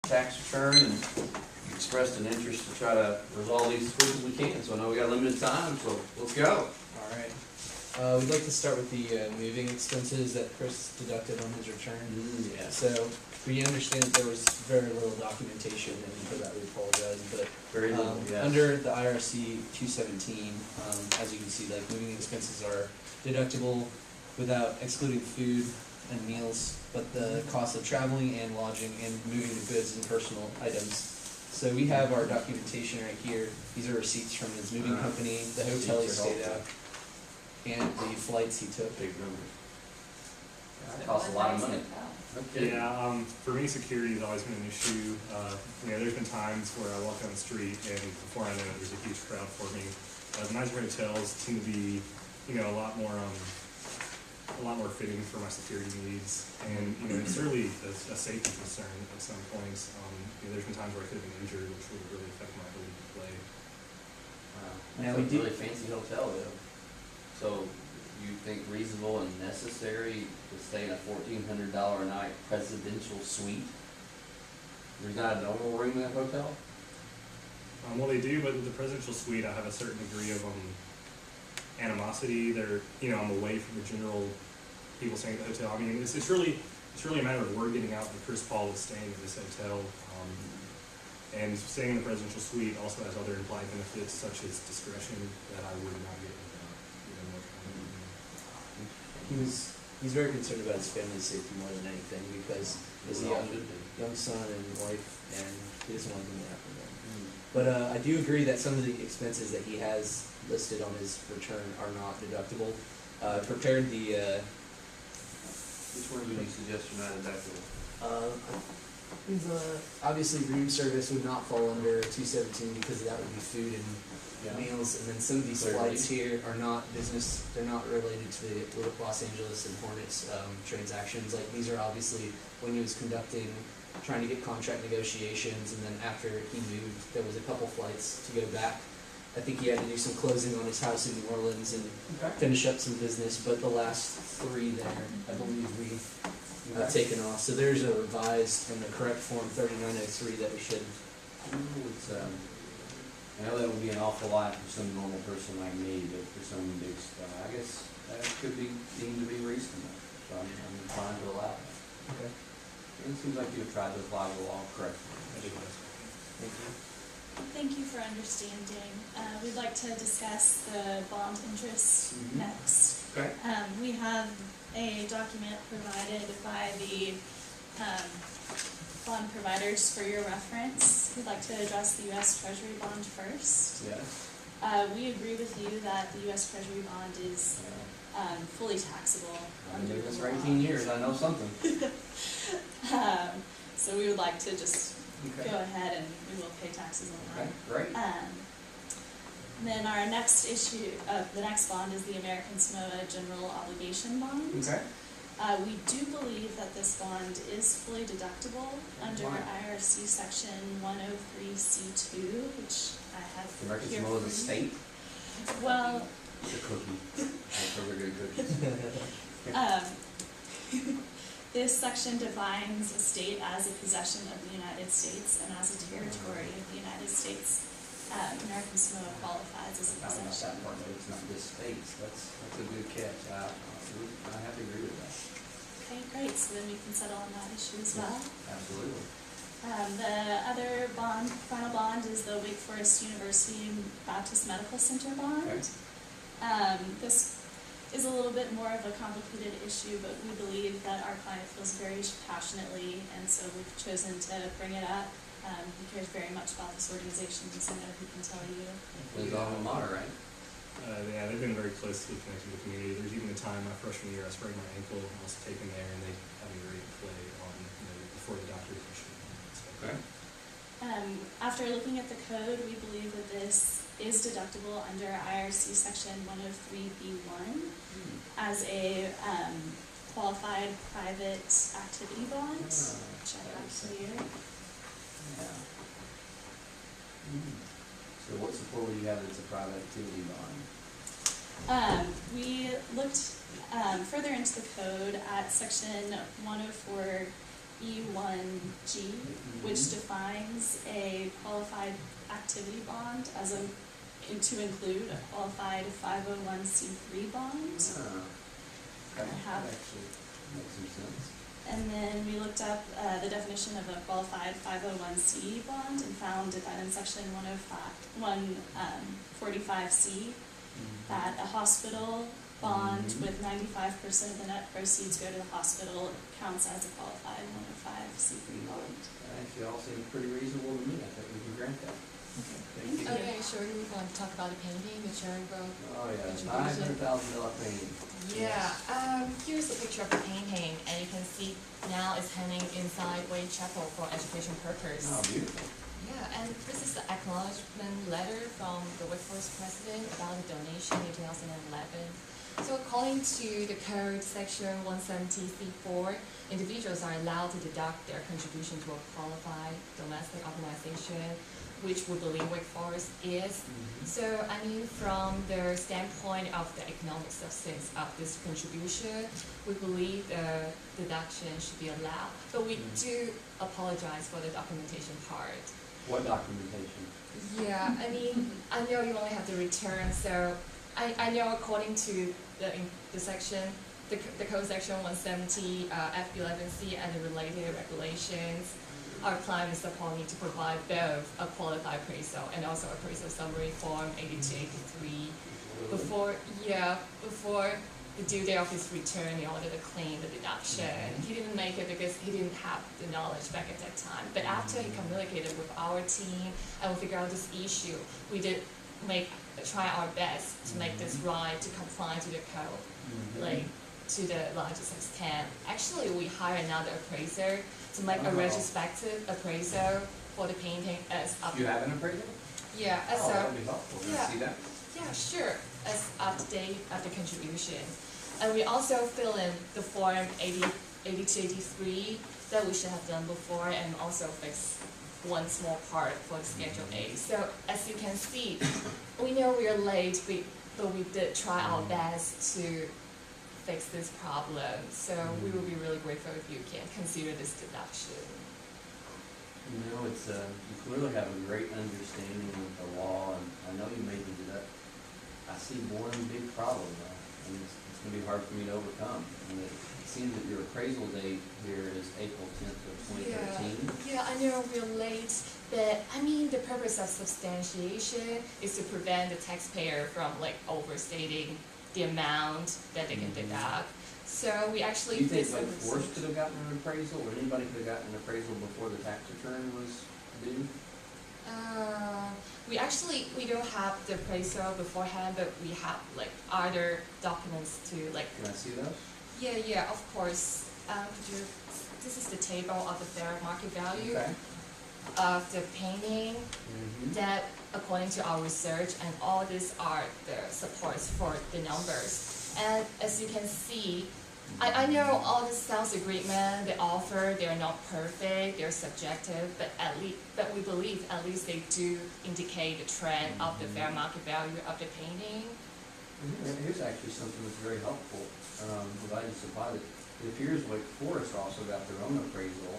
tax return, and expressed an interest to try to resolve these as quick as we can. So I know we got limited time, so let's go. All right. We'd like to start with the moving expenses that Chris deducted on his return. Yeah. So we understand that there was very little documentation, and for that we apologize. But Very little, yeah. under the IRC 217, as you can see, like moving expenses are deductible without excluding food and meals, but the cost of traveling and lodging and moving the goods and personal items. So we have our documentation right here. These are receipts from his moving company, the hotel he stayed at, and the flights he took. Big numbers. That costs a lot of money. Okay. Yeah, for me, security has always been an issue. There's been times where I walk down the street and before I know it, there's a huge crowd for me. The nicer hotels seem to be, a lot more fitting for my security needs, and it's really a safety concern at some points. There's been times where I could have been injured, which would really affect my ability to play. Now we do a really fancy hotel though. So you think reasonable and necessary to stay in a $1,400 a night presidential suite? There's not a normal room in that hotel? Well, they do, but with the presidential suite, I have a certain degree of animosity. I'm away from the general people staying at the hotel. I mean, it's really a matter of word getting out that Chris Paul is staying at this hotel. And staying in the presidential suite also has other implied benefits, such as discretion, that I would not get He's very concerned about his family's safety more than anything, because he's a young son and wife, and he doesn't want anything to happen to them. But I do agree that some of the expenses that he has listed on his return are not deductible. Prepared the Which one would you suggest are not deductible? obviously room service would not fall under 217 because that would be food and meals, and then some of these flights here are not business, they're not related to the Los Angeles and Hornets transactions. Like, these are obviously when he was trying to get contract negotiations, and then after he moved, there was a couple flights to go back. I think he had to do some closing on his house in New Orleans and finish up some business, but the last 3 there, I believe we've taken off. So there's a revised and the correct form 3903 that we should. I know that would be an awful lot for some normal person like me, but for some big stuff, I guess that could be deemed to be reasonable. So I'm inclined to allow that. Okay. It seems like you've tried to apply the law correctly. Thank you. Thank you for understanding. We'd like to discuss the bond interest next. Okay. We have a document provided by the bond providers for your reference. We'd like to address the U.S. Treasury bond first. Yes. We agree with you that the U.S. Treasury bond is fully taxable. I've been doing this for 18 years. I know something. So we would like to just go ahead and we will pay taxes on that. Okay, great. Then our next issue, the next bond is the American Samoa General Obligation Bond. Okay. We do believe that this bond is fully deductible under IRC section 103C2, which I have American here Samoa is a for you. state? Well, It's a cookie. That's really good cookies. this section defines a state as a possession of the United States and as a territory of the United States. American Samoa qualifies as a I don't know possession. that part, but it's not this states. That's a good catch. I have to agree with that. Okay, great. So then we can settle on that issue as well. Absolutely. The other final bond is the Wake Forest University Baptist Medical Center bond. Okay. This is a little bit more of a complicated issue, but we believe that our client feels very passionately, and so we've chosen to bring it up. He cares very much about this organization, so I know he can tell you. His alma mater, right? Yeah, they've been very closely connected with the community. There's even a time my freshman year I sprained my ankle and I was taken there, and they had me ready to play on before the doctors issued. Okay. After looking at the code, we believe that this is deductible under IRC section 103B1 as a qualified private activity bond, which I have here. Yeah. So what support would you have that's a private activity bond? We looked further into the code at section 104 B1G, which defines a qualified activity bond as to include a qualified 501c3 bond. That I have- actually makes some sense. And then we looked up the definition of a qualified 501c bond and found that in section 145C, that a hospital bond with 95% of the net proceeds go to the hospital counts as a qualified 105C3 bond. That actually all seems pretty reasonable to me. I think we can grant that. Thank you. Okay, sure, we want to talk about the painting, the cherry grove. Oh, yeah, Contribution. $500,000 painting. Yeah, here's a picture of the painting, and you can see now it's hanging inside Wade Chapel for education purpose. Oh, beautiful. Yeah, and this is the acknowledgement letter from the Wake Forest president about the donation in 2011. So according to the code section 170C4, individuals are allowed to deduct their contribution to a qualified domestic organization, which we believe Wake Forest is. So, I mean, from the standpoint of the economic substance of this contribution, we believe the deduction should be allowed. But we do apologize for the documentation part. What documentation? Yeah, I mean, I know you only have the return, so I know according to the section, the code section 170 F11C and the related regulations, our client is supposed to provide both a qualified appraisal and also appraisal summary form 8283 before the due date of his return in order to claim the deduction. He didn't make it because he didn't have the knowledge back at that time. But after he communicated with our team and we figured out this issue, we did try our best to make this right, to comply to the code, like to the largest extent. Actually, we hired another appraiser to make a retrospective appraisal for the painting as up. You have an appraisal? Yeah, as Oh, a that'd be helpful. Can I see that? yeah, sure, as up to date of the contribution. And we also fill in the form 8283 that we should have done before, and also fix one small part for the Schedule A. So as you can see, we know we are late, but we did try our best to fix this problem. So we will be really grateful if you can consider this deduction. You know, it's, you clearly have a great understanding of the law, and I know you made me do that. I see one big problem though, and it's gonna be hard for me to overcome. And it seems that your appraisal date here is April 10th of 2013. Yeah, I know we're late, but I mean, the purpose of substantiation is to prevent the taxpayer from like overstating the amount that they can deduct. So we actually Do you think did Wake some Forest research. could have gotten an appraisal, or anybody could have gotten an appraisal before the tax return was due? We don't have the appraisal beforehand, but we have like other documents to like. Can I see those? Yeah, of course. This is the table of the fair market value Okay. of the painting. That according to our research, and all these are the supports for the numbers. And as you can see, I know all the sales agreement, the offer, they're not perfect, they're subjective, but we believe at least they do indicate the trend of the fair market value of the painting. Here's actually something that's very helpful. I'm glad you supplied it. It appears Wake Forest also got their own appraisal,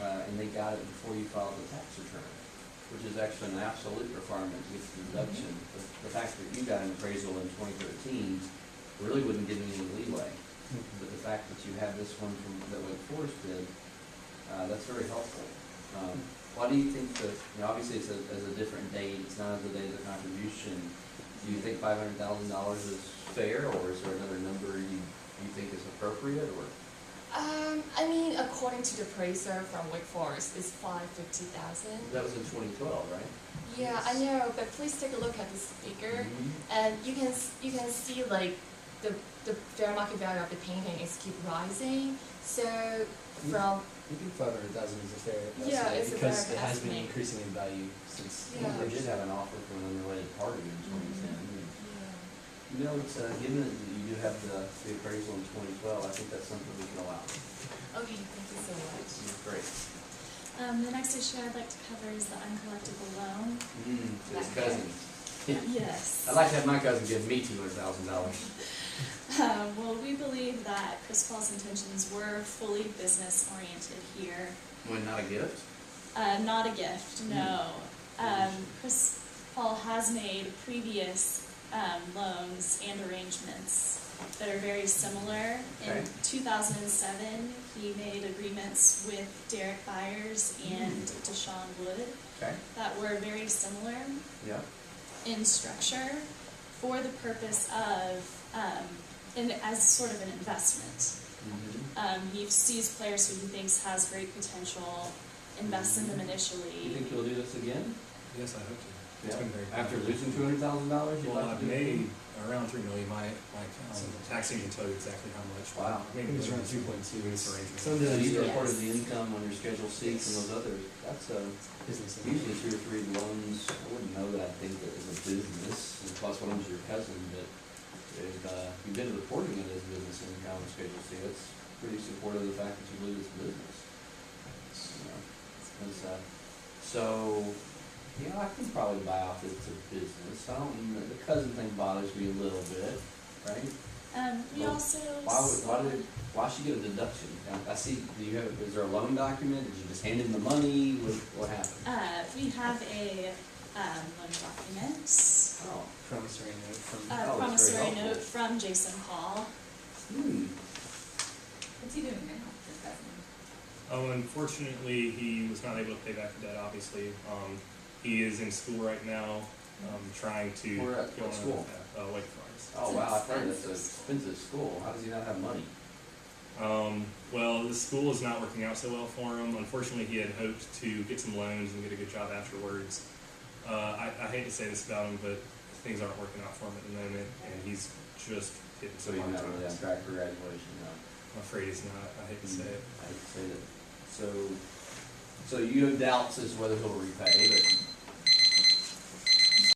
and they got it before you filed the tax return, which is actually an absolute requirement to get the deduction. The fact that you got an appraisal in 2013 really wouldn't give me any leeway. But the fact that you have this one from that Wake Forest did, that's very helpful. Why do you think that, you know, obviously it's as a different date, it's not as the date of the contribution. Do you think $500,000 is fair, or is there another number you think is appropriate, or? I mean, according to the appraiser from Wake Forest, it's $550,000. That was in 2012, right? Yeah, I know, but please take a look at this figure, and you can see like the fair market value of the painting is keep rising. So from I think 500,000 is a fair Yeah, estimate it's a because fair it has been estimate. increasing in value since. Yeah. They did have an offer from an unrelated party in 2010. You know, it's, given that you do have the appraisal in 2012, I think that's something we can allow. Okay, thank you so much. Great. The next issue I'd like to cover is the uncollectible loan. It's cousins. Yes. I'd like to have my cousin give me $200,000. Well, we believe that Chris Paul's intentions were fully business oriented here. When not a gift? Not a gift, no. Chris Paul has made previous loans and arrangements that are very similar. Okay. In 2007, he made agreements with Derek Byers and Deshaun Wood Okay. that were very similar Yeah. in structure for the purpose of, as sort of an investment. Mm-hmm. He sees players who he thinks has great potential, invests in them You initially. think you'll do this again? Yes, I hope to. It's Yeah. been very After popular. losing $200,000, you'd Well, like I've to do it made again? around $3 million. My tax agent tell you exactly how much. Wow. Maybe It was around two 2.2. arrangements. Some of So those you are reported Yes. the income on your Schedule C and those others, that's business. usually 2 or 3 loans. I wouldn't know that, I think that is a business, and plus one of them's your cousin, but if you've been reporting it as business income on Schedule C, that's pretty supportive of the fact that you believe it's business. You know, so, yeah, I can probably buy off it's a business. I don't, the cousin thing bothers me a little bit, right? We Well, also Why should she get a deduction? I see, is there a loan document? Did you just hand in the money? What happened? we have a loan document, Oh, Promissory note from. a Oh, that's very promissory helpful. note from Jason Paul. What's he doing now, your cousin? Oh, unfortunately, he was not able to pay back the debt, obviously. He is in school right now, trying to. Where at? go What on school? Wake Forest. Oh, wow, I've heard that's an expensive school. How does he not have money? Well, the school is not working out so well for him. Unfortunately, he had hoped to get some loans and get a good job afterwards. I hate to say this about him, but things aren't working out for him at the moment, and he's just hitting So some he's hard not really on times. track for graduation, no? I'm afraid he's not. I hate to say it. I hate to say that. So you have doubts as to whether he'll repay, but